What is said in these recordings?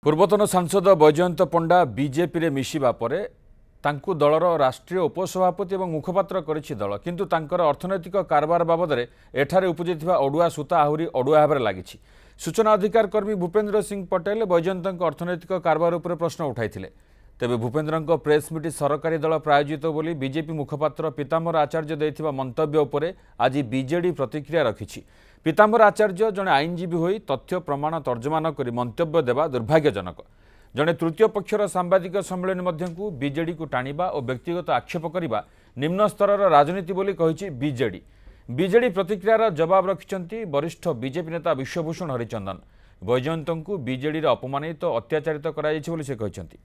पूर्वतन सांसद बैजयंत पंडा बीजेपी रे मिशिबा परे तांकु दलर राष्ट्रीय उपसभापति और मुखपात्र करिछि दल किंतु तांकर अर्थनैतिक कारबार बाबद एठारे उपजिथिबा अडुआ सूता आहुरी अडुआ भाବରେ लागिछि। सूचना अधिकार कर्मी भूपेन्द्र सिंह पटेल बैजयंतଙ୍କ अर्थनैतिक कारबार उपर प्रश्न उठाइथिले। तेबे भूपेन्द्रଙ୍କ प्रेस मिट सरकारी दल प्रायोजित बोली बीजेपी मुखपात्र पीताम्बर आचार्य दैथिबा मंतव्य उपरे आज बीजेडी प्रतिक्रिया रखिछि। पीताम्बर आचार्य जड़े आईनजीवी होई तथ्य प्रमाण तर्जमा नकरी मंतव्य देवा दुर्भाग्यजनक। जड़े तृतीय पक्षर सांबादिक सम्मेलन मध्यकू बीजेडी को टाणिबा और व्यक्तिगत आक्षेप करने निम्न स्तर राजनीति बोली कहिछि बीजेडी। बीजेडी प्रतिक्रियार जवाब रखिछन्ति वरिष्ठ बीजेपी नेता विश्वभूषण हरिचंदन। बैजयंतଙ୍କୁ बीजेडी रे अपमानित और अत्याचारित कराଯାଇଛି बोली से कहिछन्ति।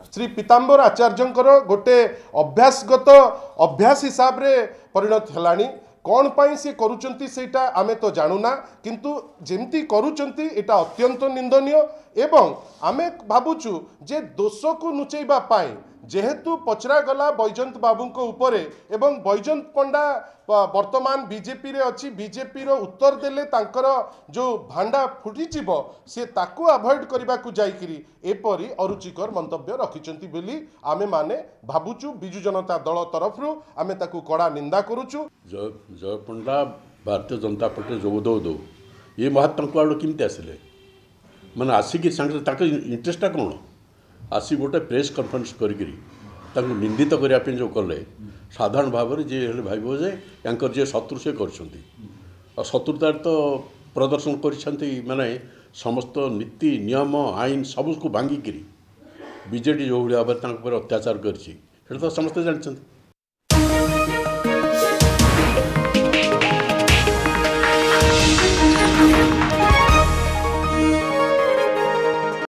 श्री पीताम्बर आचार्य गोटे अभ्यास हिसाब रे परिणत हेलानी कौन पाई से करुचंती सेटा आमे तो जानूना किंतु जेमती करुचंती एटा अत्यंत निंदनीय एवं आमे भाबुचु जे दोष को नुचैबा पाई जेहेतु पचरा गला बैजयंत बाबू उपरे एवं बैजयंत पंडा वर्तमान बीजेपी रे अच्छी बीजेपी रो उत्तर देले तांकर जो भांडा फुटी जीवो से ताकू अवॉइड करबा को जाईकरी एपरी अरुचिकर मंतव्य रखिचंती बोली आमे माने भाबुचु बिजु जनता दल तरफ रु आमे ताकू कड़ा निंदा करूचु। जय पंडा भारतीय जनता पार्टी जोगदौ दो ये महात्मा को आड़ केमती आसिले माने आसिक इंटरेस्टा कौन आसी गोटे प्रेस कॉन्फ्रेंस करी निंदित करने जो कले साधारण भाव में जी भाव जे यांकर जे शत्रु से कर शत्रुतार तो प्रदर्शन कर माने समस्त नीति नियम आईन सबको भांगिकी बीजेडी जो भाव में अत्याचार कर समस्ते जानते।